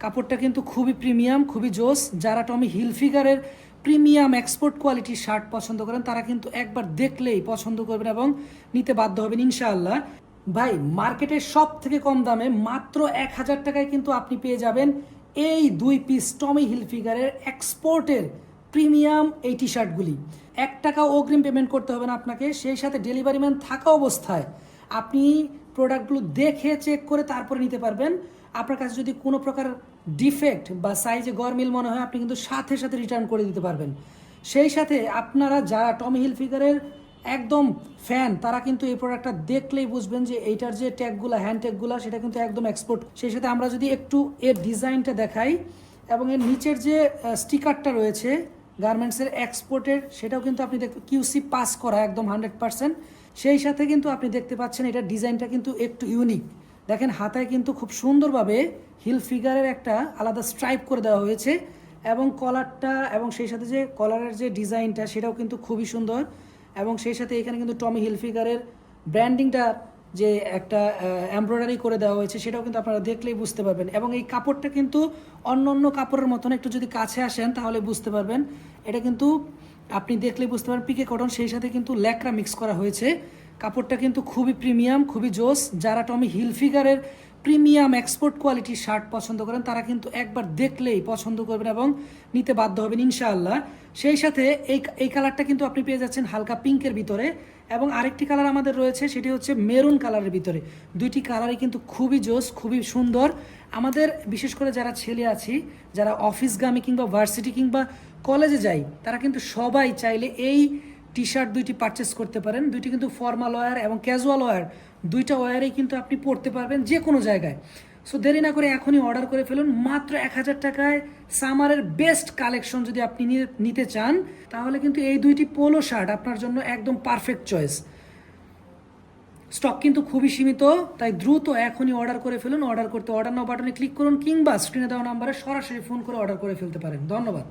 কাপড়টা কিন্তু খুবই প্রিমিয়াম, খুবই জোস। যারা টমি হিলফিগারের প্রিমিয়াম এক্সপোর্ট কোয়ালিটির শার্ট পছন্দ করেন তারা কিন্তু একবার দেখলেই পছন্দ করবেন এবং নিতে বাধ্য হবেন ইনশাআল্লাহ। ভাই, মার্কেটের সব থেকে কম দামে মাত্র 1000 টাকায় কিন্তু আপনি পেয়ে যাবেন এই 2 পিস টমি হিলফিগারের এক্সপোর্টের প্রিমিয়াম এই টি শার্টগুলি। 1 টাকা অগ্রিম পেমেন্ট করতে হবে না আপনাকে, সেই সাথে ডেলিভারি ম্যান থাকা অবস্থায় আপনি প্রোডাক্টগুলো দেখে চেক করে তারপরে নিতে পারবেন। আপনার কাছে যদি কোনো প্রকার ডিফেক্ট বা সাইজে গরমিল মনে হয় আপনি কিন্তু সাথে সাথে রিটার্ন করে দিতে পারবেন। সেই সাথে আপনারা যারা টমি হিলফিগারের একদম ফ্যান তারা কিন্তু এই প্রোডাক্টটা দেখলেই বুঝবেন যে এইটার যে ট্যাগগুলো, হ্যান্ড ট্যাগগুলো, সেটা কিন্তু একদম এক্সপোর্ট। সেই সাথে আমরা যদি একটু এর ডিজাইনটা দেখাই এবং এর নিচের যে স্টিকারটা রয়েছে গার্মেন্টসের এক্সপোর্টের, সেটাও কিন্তু আপনি দেখতে কিউসি পাস করা একদম 100%। সেই সাথে কিন্তু আপনি দেখতে পাচ্ছেন এটার ডিজাইনটা কিন্তু একটু ইউনিক। দেখেন হাতায় কিন্তু খুব সুন্দরভাবে হিল ফিগারের একটা আলাদা স্ট্রাইপ করে দেওয়া হয়েছে এবং কলারটা এবং সেই সাথে যে কলারের যে ডিজাইনটা সেটাও কিন্তু খুবই সুন্দর। এবং সেই সাথে এখানে কিন্তু টমি হিলফিগারের ব্র্যান্ডিংটা যে একটা এমব্রয়ডারি করে দেওয়া হয়েছে সেটাও কিন্তু আপনারা দেখলেই বুঝতে পারবেন। এবং এই কাপড়টা কিন্তু অন্য অন্য কাপড়ের মতন, একটু যদি কাছে আসেন তাহলে বুঝতে পারবেন এটা কিন্তু আপনি দেখলেই বুঝতে পারবেন পিকে কটন, সেই সাথে কিন্তু ল্যাকড়া মিক্স করা হয়েছে। কাপড়টা কিন্তু খুবই প্রিমিয়াম, খুবই জোস। যারা টমি হিলফিগারের প্রিমিয়াম এক্সপোর্ট কোয়ালিটির শার্ট পছন্দ করেন তারা কিন্তু একবার দেখলেই পছন্দ করবেন এবং নিতে বাধ্য হবেন ইনশাআল্লাহ। সেই সাথে এই কালারটা কিন্তু আপনি পেয়ে যাচ্ছেন হালকা পিঙ্কের ভিতরে এবং আরেকটি কালার আমাদের রয়েছে সেটি হচ্ছে মেরুন কালারের ভিতরে। দুইটি কালারই কিন্তু খুবই জোস, খুবই সুন্দর। আমাদের বিশেষ করে যারা ছেলে আছি, যারা অফিসগামী কিংবা ভার্সিটি কিংবা কলেজে যাই, তারা কিন্তু সবাই চাইলে এই টি শার্ট দুইটি পারচেস করতে পারেন। দুইটি কিন্তু ফর্মাল ওয়্যার এবং ক্যাজুয়াল ওয়্যার দুইটা ওয়্যারেই কিন্তু আপনি পরতে পারবেন যে কোনো জায়গায়। সো দেরি না করে এখনই অর্ডার করে ফেলুন। মাত্র 1000 টাকায় সামারের বেস্ট কালেকশন যদি আপনি নিতে চান তাহলে কিন্তু এই দুইটি পোলো শার্ট আপনার জন্য একদম পারফেক্ট চয়েস। স্টক কিন্তু খুবই সীমিত, তাই দ্রুত এখনই অর্ডার করে ফেলুন। অর্ডার করতে অর্ডার নাও বাটনে ক্লিক করুন কিংবা স্ক্রিনে দেওয়া নাম্বারে সরাসরি ফোন করে অর্ডার করে ফেলতে পারেন। ধন্যবাদ।